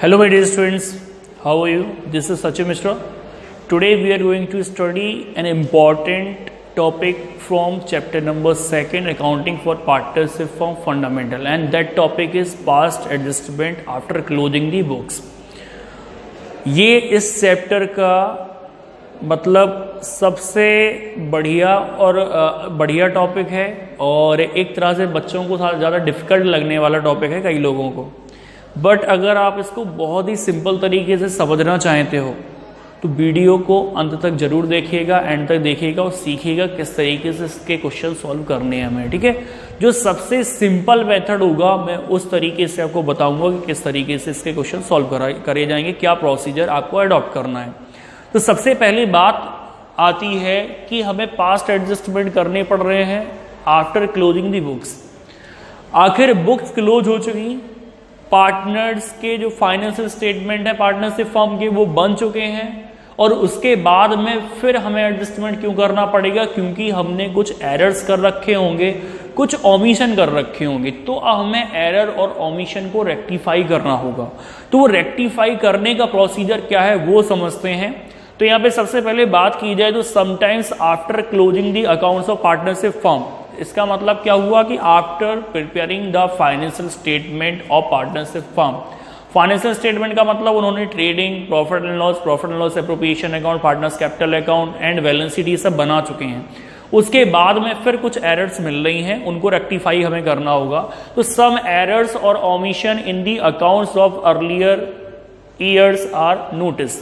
Hello my dear students, how are you? This is Sachin Mishra. Today we are going to study an important topic from chapter number 2, accounting for partnership firm fundamental, and that topic is past adjustment after closing the books. ये इस chapter का मतलब सबसे बढ़िया topic है और एक तरह से बच्चों को ज़्यादा डिफ़िकल्ट लगने वाला टॉपिक है कई लोगों को। बट अगर आप इसको बहुत ही सिंपल तरीके से समझना चाहते हो तो वीडियो को अंत तक जरूर देखिएगा, एंड तक देखिएगा और सीखिएगा किस तरीके से इसके क्वेश्चन सॉल्व करने हैं हमें। ठीक है, जो सबसे सिंपल मेथड होगा मैं उस तरीके से आपको बताऊंगा कि किस तरीके से इसके क्वेश्चन सॉल्व करे जाएंगे, क्या प्रोसीजर आपको अडॉप्ट करना है। तो सबसे पहली बात आती है कि हमें पास्ट एडजस्टमेंट करने पड़ रहे हैं आफ्टर क्लोजिंग दी बुक्स। आखिर बुक्स क्लोज हो चुकी, पार्टनर्स के जो फाइनेंशियल स्टेटमेंट है पार्टनरशिप फर्म के वो बन चुके हैं, और उसके बाद में फिर हमें एडजस्टमेंट क्यों करना पड़ेगा? क्योंकि हमने कुछ एरर्स कर रखे होंगे, कुछ ओमिशन कर रखे होंगे, तो हमें एरर और ओमिशन को रेक्टिफाई करना होगा। तो वो रेक्टिफाई करने का प्रोसीजर क्या है वो समझते हैं। तो यहाँ पे सबसे पहले बात की जाए तो sometimes after closing the accounts of partnership firm, इसका मतलब क्या हुआ कि after preparing the financial statement of partnership firm. Financial statement का मतलब उन्होंने trading, profit and loss appropriation account, partners capital account and balance sheet ये सब बना चुके हैं। उसके बाद में फिर कुछ एरर्स मिल रही हैं, उनको रेक्टिफाई हमें करना होगा। तो सम एरर्स और omission in the accounts of earlier years are notice.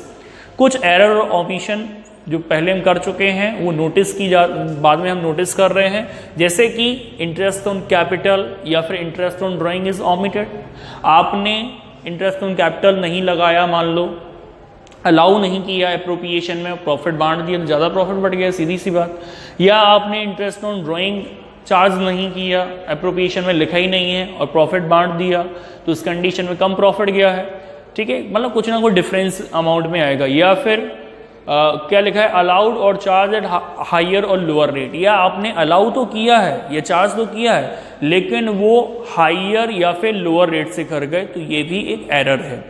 कुछ एरर और ओमिशन जो पहले हम कर चुके हैं वो नोटिस की बाद में हम नोटिस कर रहे हैं, जैसे कि इंटरेस्ट ऑन कैपिटल या फिर interest on drawing is omitted. आपने इंटरेस्ट ऑन कैपिटल नहीं लगाया, मान लो अलाउ नहीं किया एप्रोप्रिएशन में, प्रॉफिट बांट दिया तो ज़्यादा प्रॉफिट बढ़ गया, सीधी सी बात। या आपने इंटरेस्ट ऑन ड्राइंग चार्ज नहीं किया, एप्रोप्रिएशन में लिखा ही नहीं है और प्रॉफिट बांट दिया, तो उस कंडीशन में कम प्रॉफिट गया है। ठीक है, मतलब कुछ ना कुछ डिफरेंस अमाउंट में आएगा। या फिर क्या लिखा है, अलाउड और चार्ज एट हायर और लोअर रेट, या आपने अलाउ तो किया है या चार्ज तो किया है लेकिन वो हायर या फिर लोअर रेट से कर गए, तो ये भी एक एरर है।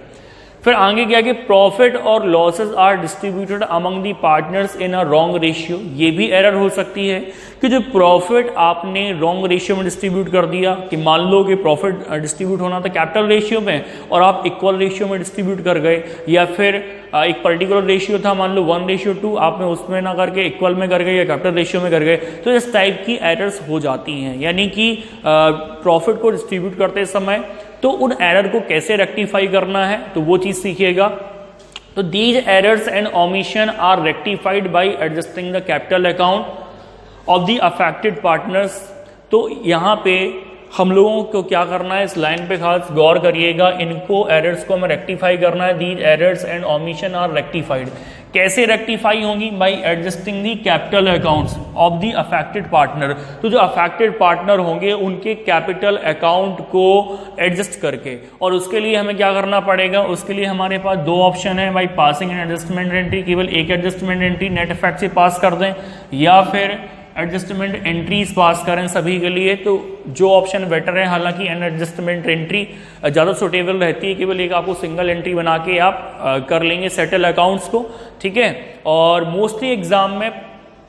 फिर आगे क्या कि प्रॉफिट और losses are distributed among the partners in a wrong ratio, ये भी एरर हो सकती है कि जो प्रॉफिट आपने रॉन्ग रेशियो में डिस्ट्रीब्यूट कर दिया, कि मान लो कि प्रॉफिट डिस्ट्रीब्यूट होना था कैपिटल रेशियो में और आप इक्वल रेशियो में डिस्ट्रीब्यूट कर गए, या फिर एक पर्टिकुलर रेशियो था मान लो 1:2, आपने उसमें ना करके इक्वल में कर गए या कैपिटल रेशियो में कर गए, तो इस टाइप की एरर्स हो जाती हैं। यानी कि प्रॉफिट को डिस्ट्रीब्यूट करते समय तो उन एरर को कैसे रेक्टिफाई करना है तो वो चीज सीखिएगा। तो these errors and omission are rectified by adjusting the capital account of the affected partners. तो यहाँ पे हम लोगों को क्या करना है, इस लाइन पे खास गौर करिएगा, इनको एरर्स को हमें रेक्टिफाई करना है। These errors and omission are rectified, कैसे रेक्टिफाई होंगी? By adjusting the capital accounts of the affected partner. तो जो अफेक्टेड पार्टनर होंगे उनके कैपिटल अकाउंट को एडजस्ट करके, और उसके लिए हमें क्या करना पड़ेगा? उसके लिए हमारे पास दो ऑप्शन है, by passing an adjustment entry, केवल एक एडजस्टमेंट एंट्री नेट इफेक्ट से पास कर दें, या फिर एडजस्टमेंट एंट्रीज पास करें सभी के लिए। तो जो ऑप्शन बेटर है, हालांकि एन एडजस्टमेंट एंट्री ज़्यादा सुटेबल रहती है, केवल एक आपको सिंगल एंट्री बना के आप कर लेंगे सेटल अकाउंट्स को। ठीक है, और मोस्टली एग्जाम में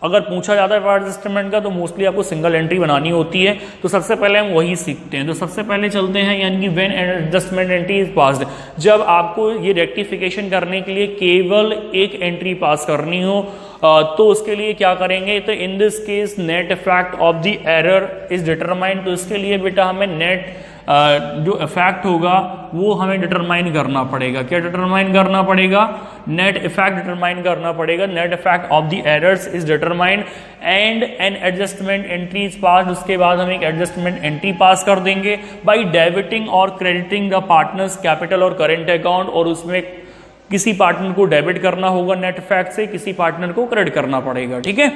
अगर पूछा जाता है एडजस्टमेंट का तो मोस्टली आपको सिंगल एंट्री बनानी होती है। तो सबसे पहले हम वही सीखते हैं। तो सबसे पहले चलते हैं, यानी कि when adjustment entry is passed, जब आपको ये रेक्टिफिकेशन करने के लिए केवल एक एंट्री पास करनी हो तो उसके लिए क्या करेंगे? तो in this case net effect of the error is determined. तो इसके लिए बेटा हमें नेट जो इफेक्ट होगा वो हमें डिटरमाइन करना पड़ेगा। क्या डिटरमाइन करना पड़ेगा? नेट इफेक्ट डिटरमाइन करना पड़ेगा। Net effect of the errors is determined and an adjustment entry is pass. उसके बाद हम एक एडजस्टमेंट एंट्री पास कर देंगे बाय डेबिटिंग और क्रेडिटिंग द पार्टनर्स कैपिटल और करेंट अकाउंट, और उसमें किसी पार्टनर को डेबिट करना होगा नेट इफेक्ट से, किसी पार्टनर को क्रेडिट करना पड़ेगा। ठीक है,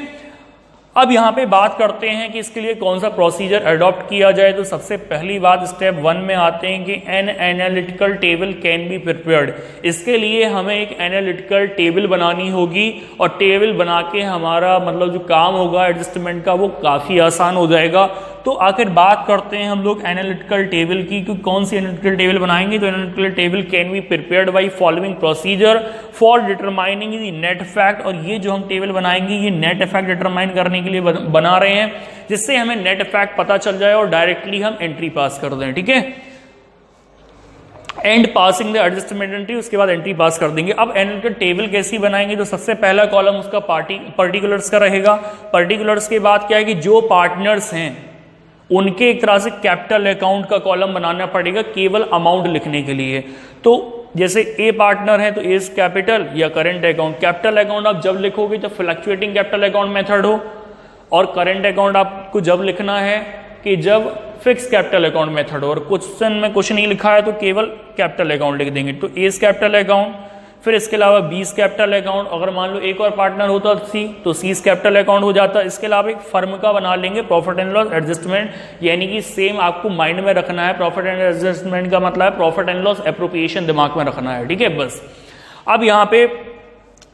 अब यहाँ पे बात करते हैं कि इसके लिए कौन सा प्रोसीजर अडॉप्ट किया जाए। तो सबसे पहली बात स्टेप 1 में आते हैं कि an analytical table can be prepared. इसके लिए हमें एक एनालिटिकल टेबल बनानी होगी, और टेबल बना के हमारा मतलब जो काम होगा एडजस्टमेंट का वो काफ़ी आसान हो जाएगा। तो आखिर बात करते हैं हम लोग एनालिटिकल टेबल की कि कौन सी एनालिटिकल टेबल बनाएंगे। तो analytical table can be prepared by following procedure for determining the net effect. और ये जो हम टेबल बनाएंगे ये नेट इफेक्ट डिटरमाइन करने के लिए बना रहे हैं, जिससे हमें नेट इफेक्ट पता चल जाए और डायरेक्टली हम एंट्री पास कर दें, ठीक है। And passing the adjustment entry, उसके बाद एंट्री पास कर देंगे। अब एनालिटिकल टेबल कैसी बनाएंगे, तो सबसे पहला कॉलम उसका पर्टिकुलर्स का रहेगा। पर्टिकुलर्स के बाद क्या है कि जो पार्टनर्स हैं उनके एक तरह से कैपिटल अकाउंट का कॉलम बनाना पड़ेगा केवल अमाउंट लिखने के लिए। तो जैसे ए पार्टनर है तो एज कैपिटल या करेंट अकाउंट। कैपिटल अकाउंट आप जब लिखोगे जब फ्लक्चुएटिंग कैपिटल अकाउंट मेथड हो, और करेंट अकाउंट आपको जब लिखना है कि जब फिक्स कैपिटल अकाउंट मेथड हो। और क्वेश्चन में कुछ नहीं लिखा है तो केवल कैपिटल अकाउंट लिख देंगे। तो एज कैपिटल अकाउंट, फिर इसके अलावा बीस कैपिटल अकाउंट, अगर मान लो एक और पार्टनर होता सी तो सीज कैपिटल अकाउंट हो जाता। इसके अलावा एक फर्म का बना लेंगे प्रॉफिट एंड लॉस एडजस्टमेंट, यानी कि सेम आपको माइंड में रखना है। प्रॉफिट एंड एडजस्टमेंट का मतलब है प्रॉफिट एंड लॉस एप्रोप्रिएशन दिमाग में रखना है, ठीक है बस। अब यहाँ पे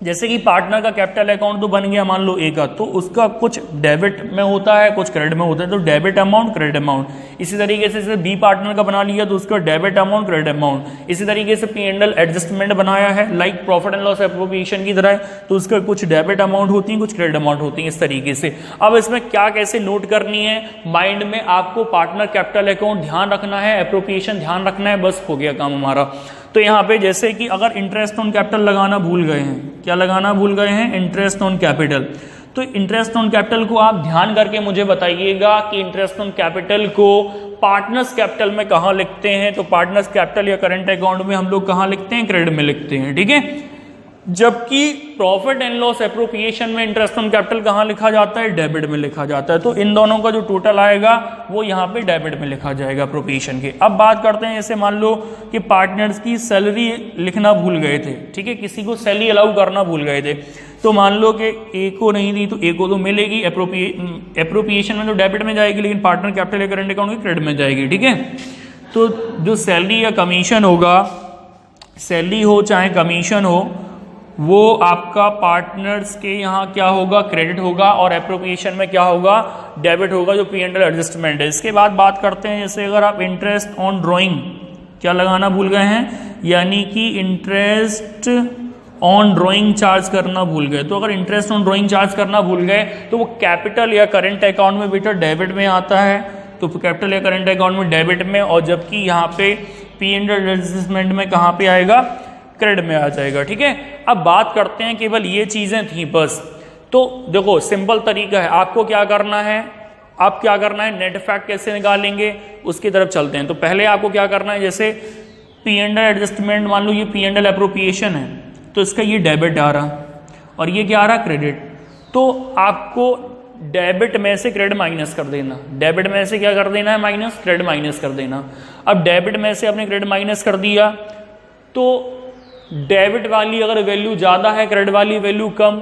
जैसे कि पार्टनर का कैपिटल अकाउंट तो बन गया मान लो ए का, तो उसका कुछ डेबिट में होता है कुछ क्रेडिट में होता है, तो डेबिट अमाउंट क्रेडिट अमाउंट। इसी तरीके से बी पार्टनर का बना लिया तो उसका डेबिट अमाउंट क्रेडिट अमाउंट। इसी तरीके से P&L एडजस्टमेंट बनाया है like profit and loss appropriation की तरह, तो उसका कुछ डेबिट अमाउंट होती है कुछ क्रेडिट अमाउंट होती है इस तरीके से। अब इसमें क्या कैसे नोट करनी है, माइंड में आपको पार्टनर कैपिटल अकाउंट ध्यान रखना है, एप्रोप्रिएशन ध्यान रखना है, बस हो गया काम हमारा। तो यहाँ पे जैसे कि अगर इंटरेस्ट ऑन कैपिटल लगाना भूल गए हैं, क्या लगाना भूल गए हैं, इंटरेस्ट ऑन कैपिटल, तो इंटरेस्ट ऑन कैपिटल को आप ध्यान करके मुझे बताइएगा कि इंटरेस्ट ऑन कैपिटल को पार्टनर्स कैपिटल में कहाँ लिखते हैं। तो पार्टनर्स कैपिटल या करंट अकाउंट में हम लोग कहाँ लिखते हैं, क्रेडिट में लिखते हैं, ठीक है। जबकि प्रॉफिट एंड लॉस एप्रोप्रिएशन में इंटरेस्ट ऑन कैपिटल कहाँ लिखा जाता है, डेबिट में लिखा जाता है। तो इन दोनों का जो टोटल आएगा वो यहाँ पे डेबिट में लिखा जाएगा एप्रोप्रिएशन के। अब बात करते हैं जैसे मान लो कि पार्टनर्स की सैलरी लिखना भूल गए थे, ठीक है, किसी को सैलरी अलाउ करना भूल गए थे, तो मान लो कि ए को नहीं दी तो ए को तो मिलेगी, एप्रोप्रिएशन में तो डेबिट में जाएगी, लेकिन पार्टनर कैपिटल या करंट अकाउंट की क्रेडिट में जाएगी, ठीक है। तो जो सैलरी या कमीशन होगा, सैलरी हो चाहे कमीशन हो, वो आपका पार्टनर्स के यहाँ क्या होगा, क्रेडिट होगा, और एप्रोप्रिएशन में क्या होगा, डेबिट होगा, जो P&L एडजस्टमेंट है। इसके बाद बात करते हैं जैसे अगर आप इंटरेस्ट ऑन ड्राइंग क्या लगाना भूल गए हैं, यानी कि इंटरेस्ट ऑन ड्राइंग चार्ज करना भूल गए। तो अगर इंटरेस्ट ऑन ड्राइंग चार्ज करना भूल गए तो वो कैपिटल या करंट अकाउंट में बेटा डेबिट में आता है, तो कैपिटल या करंट अकाउंट में डेबिट में, और जबकि यहाँ पे P&L एडजस्टमेंट में कहाँ पे आएगा, क्रेडिट में आ जाएगा, ठीक है। अब बात करते हैं, केवल ये चीजें थी बस। तो देखो सिंपल तरीका है, आपको क्या करना है, आप क्या करना है, नेट इफेक्ट कैसे निकालेंगे उसकी तरफ चलते हैं। तो पहले आपको क्या करना है, जैसे P&L एडजस्टमेंट, मान लो ये P&L एप्रोप्रिएशन है, तो इसका ये डेबिट आ रहा और ये क्या आ रहा, क्रेडिट। तो आपको डेबिट में से क्रेडिट माइनस कर देना, डेबिट में से क्या कर देना है, माइनस, क्रेडिट माइनस कर देना। अब डेबिट में से आपने क्रेडिट माइनस कर दिया, तो डेबिट वाली अगर वैल्यू ज्यादा है, क्रेडिट वाली वैल्यू कम,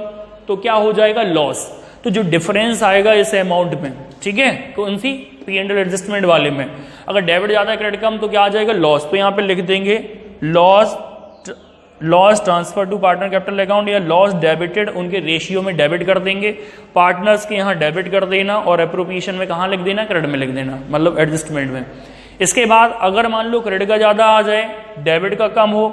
तो क्या हो जाएगा, लॉस। तो जो डिफरेंस आएगा इस अमाउंट में, ठीक है, कौन सी, P&L एडजस्टमेंट वाले में, अगर डेबिट ज्यादा है क्रेडिट कम तो क्या आ जाएगा, लॉस। तो यहाँ पे लिख देंगे loss transfer to partner capital account, या लॉस डेबिटेड, उनके रेशियो में डेबिट कर देंगे, पार्टनर्स के यहाँ डेबिट कर देना, और एप्रोप्रिएशन में कहाँ लिख देना, क्रेडिट में लिख देना, मतलब एडजस्टमेंट में। इसके बाद अगर मान लो क्रेडिट का ज्यादा आ जाए, डेबिट का कम हो,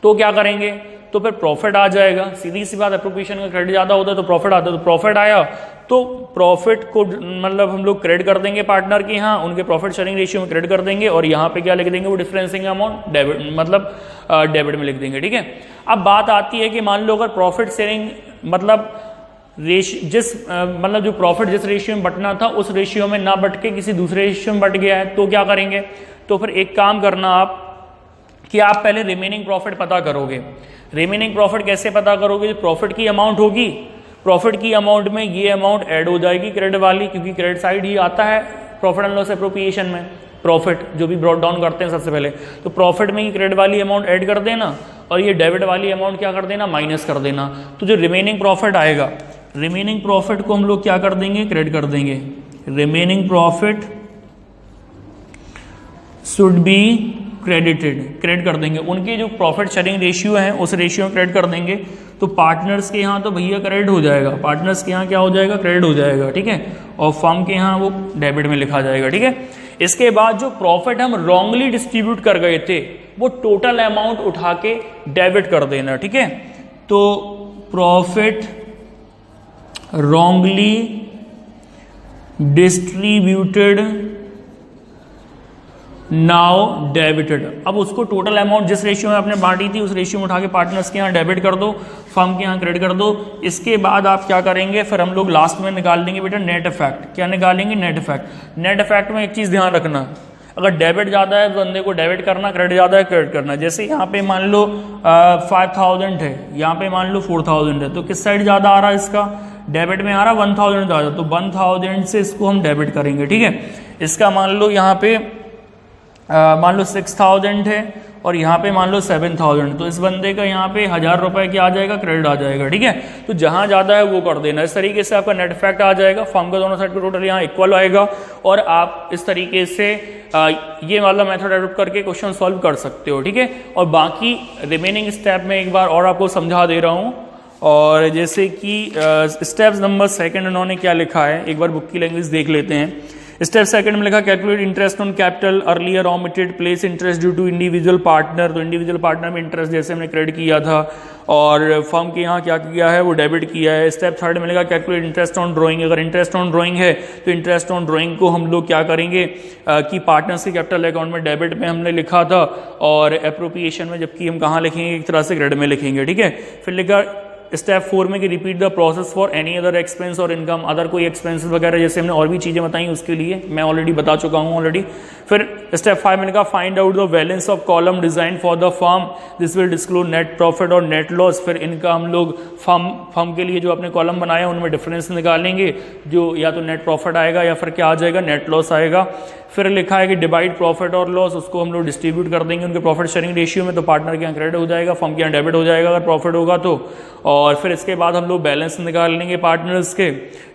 तो क्या करेंगे, तो फिर प्रॉफिट आ जाएगा, सीधी सी बात। एप्रोप्रिएशन का क्रेडिट ज्यादा होता है तो प्रॉफिट आता है, तो प्रॉफिट आया तो प्रॉफिट को मतलब हम लोग क्रेडिट कर देंगे पार्टनर के यहाँ, उनके प्रॉफिट शेयरिंग रेशियो में क्रेडिट कर देंगे, और यहाँ पे क्या लिख देंगे, वो डिफरेंसिंग अमाउंट डेबिट, मतलब डेबिट में लिख देंगे, ठीक है। अब बात आती है कि मान लो अगर प्रॉफिट शेयरिंग मतलब मतलब जो प्रॉफिट जिस रेशियो में बंटना था उस रेशियो में ना बट के किसी दूसरे रेशियो में बट गया है, तो क्या करेंगे, तो फिर एक काम करना आप कि आप पहले रिमेनिंग प्रॉफिट पता करोगे। रिमेनिंग प्रॉफिट कैसे पता करोगे, जो प्रॉफिट की अमाउंट होगी, प्रॉफिट की अमाउंट में ये अमाउंट ऐड हो जाएगी क्रेडिट वाली, क्योंकि क्रेडिट साइड ही आता है प्रॉफिट एंड लॉस एप्रोप्रिएशन में, प्रॉफिट जो भी ब्रॉट डाउन करते हैं सबसे पहले, तो प्रॉफिट में ही क्रेडिट वाली अमाउंट ऐड कर देना, और ये डेबिट वाली अमाउंट क्या कर देना, माइनस कर देना। तो जो रिमेनिंग प्रॉफिट आएगा, रिमेनिंग प्रॉफिट को हम लोग क्या कर देंगे, क्रेडिट कर देंगे। Remaining profit should be credit कर देंगे, उनकी जो प्रॉफिट शेयरिंग रेशियो है उस रेशियो में क्रेडिट कर देंगे। तो पार्टनर्स के यहाँ तो भैया क्रेडिट हो जाएगा, पार्टनर्स के यहाँ क्या हो जाएगा, क्रेडिट हो जाएगा, ठीक है, और फर्म के यहाँ वो डेबिट में लिखा जाएगा, ठीक है। इसके बाद जो प्रॉफिट हम रॉन्गली डिस्ट्रीब्यूट कर गए थे वो टोटल अमाउंट उठा के डेबिट कर देना, ठीक है। तो profit wrongly distributed now debited. अब उसको टोटल अमाउंट जिस रेशियो में आपने बांटी थी उस रेशियो में उठा के पार्टनर्स के यहाँ डेबिट कर दो, फर्म के यहाँ क्रेडिट कर दो। इसके बाद आप क्या करेंगे, फिर हम लोग लास्ट में निकाल देंगे बेटा नेट इफेक्ट। क्या निकालेंगे, नेट इफेक्ट। नेट इफेक्ट में एक चीज ध्यान रखना, अगर डेबिट ज्यादा है तो बंदे को डेबिट करना, क्रेडिट ज्यादा है क्रेडिट करना। जैसे यहाँ पे मान लो 5000 है, यहाँ पे मान लो 4000 है, तो किस साइड ज्यादा आ रहा है, इसका डेबिट में आ रहा 1000 ज्यादा, तो 1000 से इसको हम डेबिट करेंगे, ठीक है। इसका मान लो यहाँ पे मान लो 6000 है और यहाँ पे मान लो 7000, तो इस बंदे का यहाँ पे 1000 रुपए क्या आ जाएगा, क्रेडिट आ जाएगा, ठीक है। तो जहां ज्यादा है वो कर देना। इस तरीके से आपका नेट इफेक्ट आ जाएगा, फर्म का दोनों साइड का टोटल यहाँ इक्वल आएगा और आप इस तरीके से ये वाला मेथड अडॉप्ट करके क्वेश्चन सॉल्व कर सकते हो, ठीक है। और बाकी रिमेनिंग स्टेप में एक बार और आपको समझा दे रहा हूँ। और जैसे कि स्टेप्स नंबर 2 उन्होंने क्या लिखा है, एक बार बुक की लैंग्वेज देख लेते हैं। स्टेप 2 में लिखा calculate interest on capital earlier omitted place interest due to individual partner. तो इंडिविजुअल पार्टनर में इंटरेस्ट जैसे हमने क्रेडिट किया था और फर्म के यहाँ क्या किया है, वो डेबिट किया है। स्टेप 3 में लिखा कैलकुलेट इंटरेस्ट ऑन ड्राइंग। अगर इंटरेस्ट ऑन ड्राइंग है तो इंटरेस्ट ऑन ड्राइंग को हम लोग क्या करेंगे कि पार्टनर्स के कैपिटल अकाउंट में डेबिट में हमने लिखा था और एप्रोप्रिएशन में जबकि हम कहाँ लिखेंगे, एक तरह से क्रेडिट में लिखेंगे, ठीक है। फिर लिखा स्टेप 4 में कि repeat the process for any other expense और इनकम। अदर कोई एक्सपेंसेस वगैरह जैसे हमने और भी चीजें बताई उसके लिए मैं ऑलरेडी बता चुका हूं ऑलरेडी। फिर स्टेप 5 में लिखा find out the balance of column design for the firm, this will disclose net profit और नेट लॉस। फिर इनका हम लोग फर्म के लिए जो अपने कॉलम बनाया उनमें डिफरेंस निकालेंगे, जो या तो नेट प्रॉफिट आएगा या फिर क्या आ जाएगा, नेट लॉस आएगा। फिर लिखा है कि डिवाइड प्रॉफिट और लॉस, उसको हम लोग डिस्ट्रीब्यूट कर देंगे उनके प्रॉफिट शेयरिंग रेशियो में, तो पार्टनर के यहाँ क्रेडिट हो जाएगा, फर्म के यहाँ डेबिट हो जाएगा अगर प्रॉफिट होगा तो। और फिर इसके बाद हम लोग बैलेंस निकाल लेंगे पार्टनर्स के,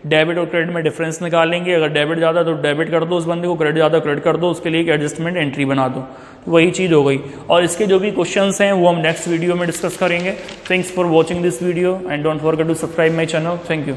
डेबिट और क्रेडिट में डिफरेंस निकालेंगे। अगर डेबिट ज़्यादा तो डेबिट कर दो उस बंदे को, क्रेडिट ज़्यादा क्रेडिट कर दो, उसके लिए एक एडजस्टमेंट एंट्री बना दो, तो वही चीज़ हो गई। और इसके जो भी क्वेश्चंस हैं वो हम नेक्स्ट वीडियो में डिस्कस करेंगे। Thanks for watching this video and don't forget to subscribe my channel. Thank you.